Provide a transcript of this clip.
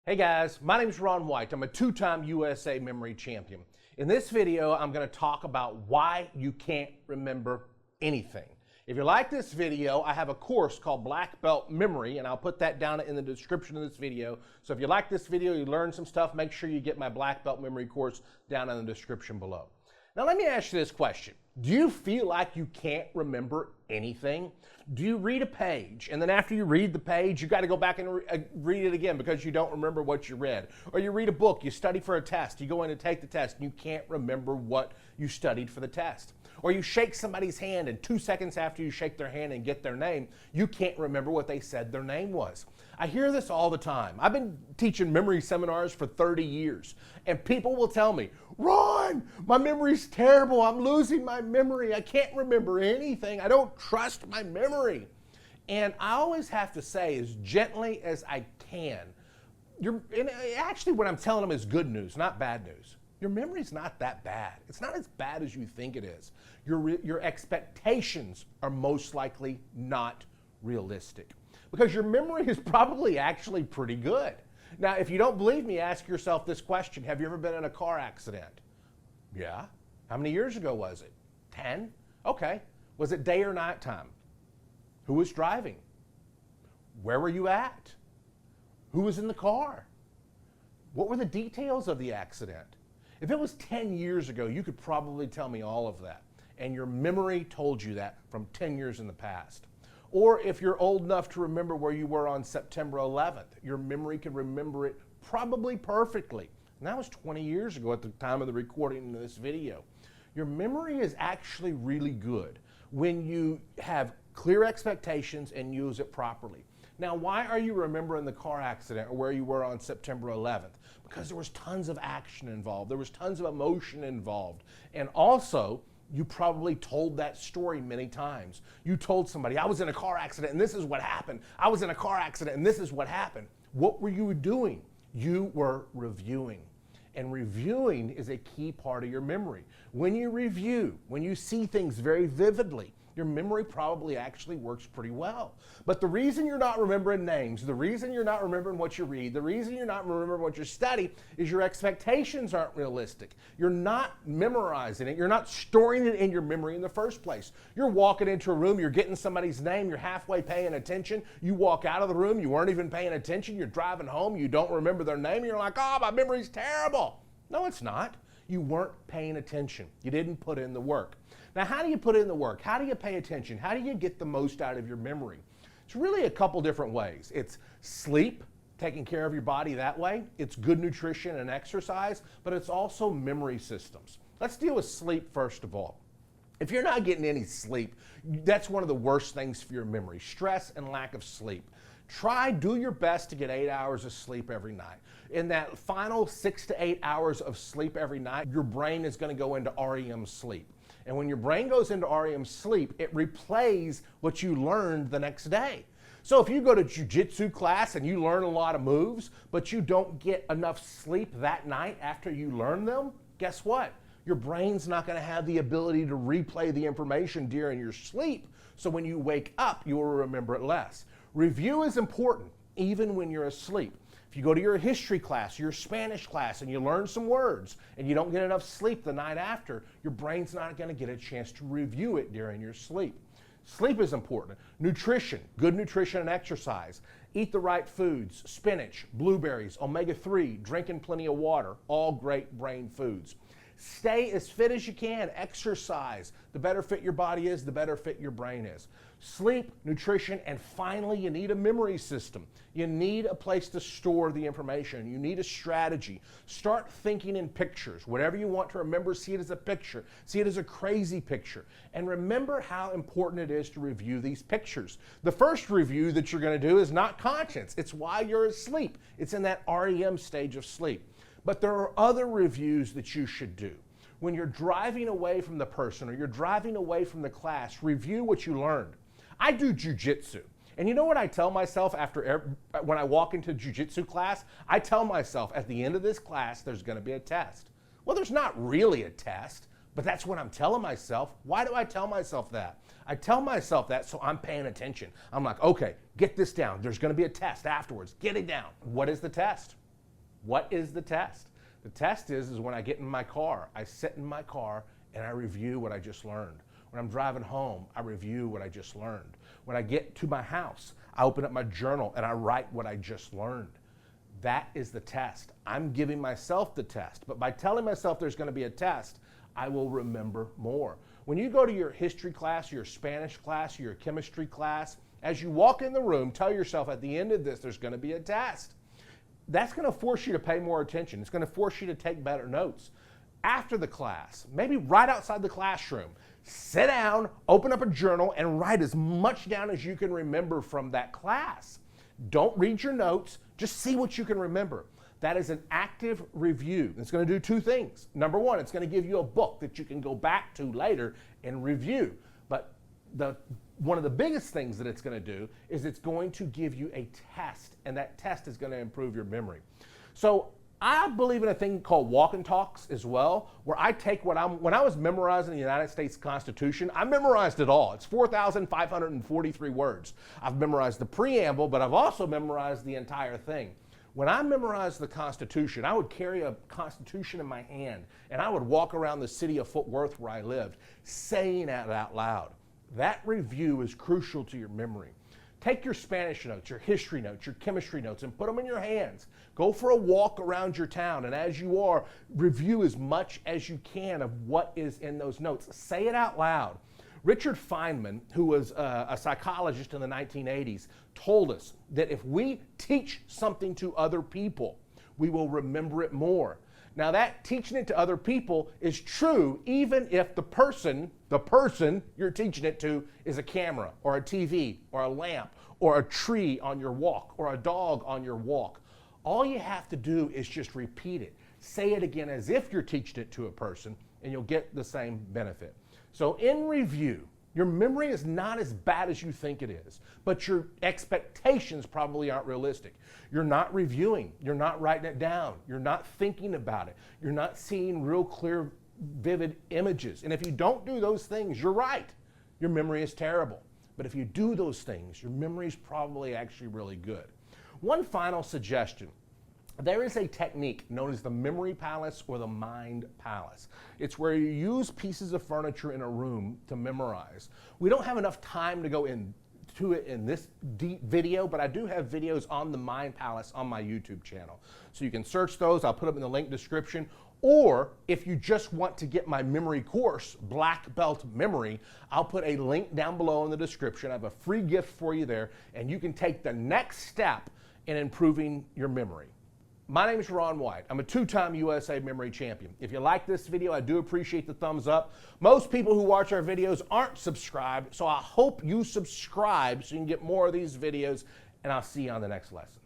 Hey guys, my name is Ron White. I'm a two-time USA memory champion. In this video, I'm going to talk about why you can't remember anything. If you like this video, I have a course called Black Belt Memory, and I'll put that down in the description of this video. So if you like this video, you learn some stuff, make sure you get my Black Belt Memory course down in the description below. Now let me ask you this question. Do you feel like you can't remember anything? Do you read a page and then after you read the page, you got to go back and read it again because you don't remember what you read? Or you read a book, you study for a test, you go in to take the test, and you can't remember what you studied for the test. Or you shake somebody's hand and 2 seconds after you shake their hand and get their name, you can't remember what they said their name was. I hear this all the time. I've been teaching memory seminars for 30 years, and people will tell me, Ron, my memory's terrible. I'm losing my memory. I can't remember anything. I don't trust my memory. And I always have to say as gently as I can, and actually what I'm telling them is good news, not bad news. Your memory's not that bad. It's not as bad as you think it is. Your expectations are most likely not realistic because your memory is probably actually pretty good. Now, if you don't believe me, ask yourself this question. Have you ever been in a car accident? Yeah. How many years ago was it? 10? Okay. Was it day or night time? Who was driving? Where were you at? Who was in the car? What were the details of the accident? If it was 10 years ago, you could probably tell me all of that. And your memory told you that from 10 years in the past. Or if you're old enough to remember where you were on September 11th, your memory could remember it probably perfectly. And that was 20 years ago at the time of the recording of this video. Your memory is actually really good when you have clear expectations and use it properly. Now, why are you remembering the car accident or where you were on September 11th? Because there was tons of action involved. There was tons of emotion involved. And also, you probably told that story many times. You told somebody, I was in a car accident and this is what happened. I was in a car accident and this is what happened. What were you doing? You were reviewing. And reviewing is a key part of your memory. When you review, when you see things very vividly, your memory probably actually works pretty well. But the reason you're not remembering names, the reason you're not remembering what you read, the reason you're not remembering what you study is your expectations aren't realistic. You're not memorizing it. You're not storing it in your memory in the first place. You're walking into a room, you're getting somebody's name, you're halfway paying attention. You walk out of the room, you weren't even paying attention. You're driving home, you don't remember their name. You're like, oh, my memory's terrible. No, it's not. You weren't paying attention. You didn't put in the work. Now, how do you put in the work? How do you pay attention? How do you get the most out of your memory? It's really a couple different ways. It's sleep, taking care of your body that way. It's good nutrition and exercise, but it's also memory systems. Let's deal with sleep first of all. If you're not getting any sleep, that's one of the worst things for your memory, stress and lack of sleep. Do your best to get 8 hours of sleep every night. In that final 6 to 8 hours of sleep every night, your brain is going to go into REM sleep. And when your brain goes into REM sleep, it replays what you learned the next day. So if you go to jiu-jitsu class and you learn a lot of moves, but you don't get enough sleep that night after you learn them, guess what? Your brain's not going to have the ability to replay the information during your sleep. So when you wake up, you will remember it less. Review is important, even when you're asleep. If you go to your history class, your Spanish class, and you learn some words, and you don't get enough sleep the night after, your brain's not going to get a chance to review it during your sleep. Sleep is important. Nutrition, good nutrition and exercise. Eat the right foods, spinach, blueberries, omega-3, drinking plenty of water, all great brain foods. Stay as fit as you can, exercise. The better fit your body is, the better fit your brain is. Sleep, nutrition, and finally, you need a memory system. You need a place to store the information. You need a strategy. Start thinking in pictures. Whatever you want to remember, see it as a picture. See it as a crazy picture. And remember how important it is to review these pictures. The first review that you're going to do is not conscious. It's while you're asleep. It's in that REM stage of sleep. But there are other reviews that you should do. When you're driving away from the person or you're driving away from the class, review what you learned. I do jiu-jitsu. And you know what I tell myself when I walk into jiu-jitsu class? I tell myself at the end of this class, there's going to be a test. Well, there's not really a test, but that's what I'm telling myself. Why do I tell myself that? I tell myself that so I'm paying attention. I'm like, okay, get this down. There's going to be a test afterwards. Get it down. What is the test? What is the test? The test is when I get in my car, I sit in my car and I review what I just learned. When I'm driving home, I review what I just learned. When I get to my house, I open up my journal and I write what I just learned. That is the test. I'm giving myself the test, but by telling myself there's going to be a test, I will remember more. When you go to your history class, your Spanish class, your chemistry class, as you walk in the room, tell yourself at the end of this, there's going to be a test. That's going to force you to pay more attention. It's going to force you to take better notes. After the class, maybe right outside the classroom, sit down, open up a journal, and write as much down as you can remember from that class. Don't read your notes, just see what you can remember. That is an active review. It's going to do two things. Number one, it's going to give you a book that you can go back to later and review. But one of the biggest things that it's going to do is it's going to give you a test, and that test is going to improve your memory. So I believe in a thing called walk and talks as well, where I take when I was memorizing the United States Constitution, I memorized it all. It's 4,543 words. I've memorized the preamble, but I've also memorized the entire thing. When I memorized the Constitution, I would carry a Constitution in my hand, and I would walk around the city of Fort Worth where I lived, saying it out loud. That review is crucial to your memory. Take your Spanish notes, your history notes, your chemistry notes, and put them in your hands. Go for a walk around your town, and as you are, review as much as you can of what is in those notes. Say it out loud. Richard Feynman, who was a psychologist in the 1980s, told us that if we teach something to other people, we will remember it more. Now that teaching it to other people is true even if the person you're teaching it to is a camera or a TV or a lamp or a tree on your walk or a dog on your walk. All you have to do is just repeat it. Say it again as if you're teaching it to a person, and you'll get the same benefit. So in review, your memory is not as bad as you think it is, but your expectations probably aren't realistic. You're not reviewing, you're not writing it down, you're not thinking about it, you're not seeing real clear, vivid images. And if you don't do those things, you're right, your memory is terrible. But if you do those things, your memory is probably actually really good. One final suggestion. There is a technique known as the memory palace or the mind palace. It's where you use pieces of furniture in a room to memorize. We don't have enough time to go into it in this deep video, but I do have videos on the mind palace on my YouTube channel. So you can search those. I'll put them in the link description. Or if you just want to get my memory course, Black Belt Memory, I'll put a link down below in the description. I have a free gift for you there, and you can take the next step in improving your memory. My name is Ron White. I'm a two-time USA Memory Champion. If you like this video, I do appreciate the thumbs up. Most people who watch our videos aren't subscribed, so I hope you subscribe so you can get more of these videos, and I'll see you on the next lesson.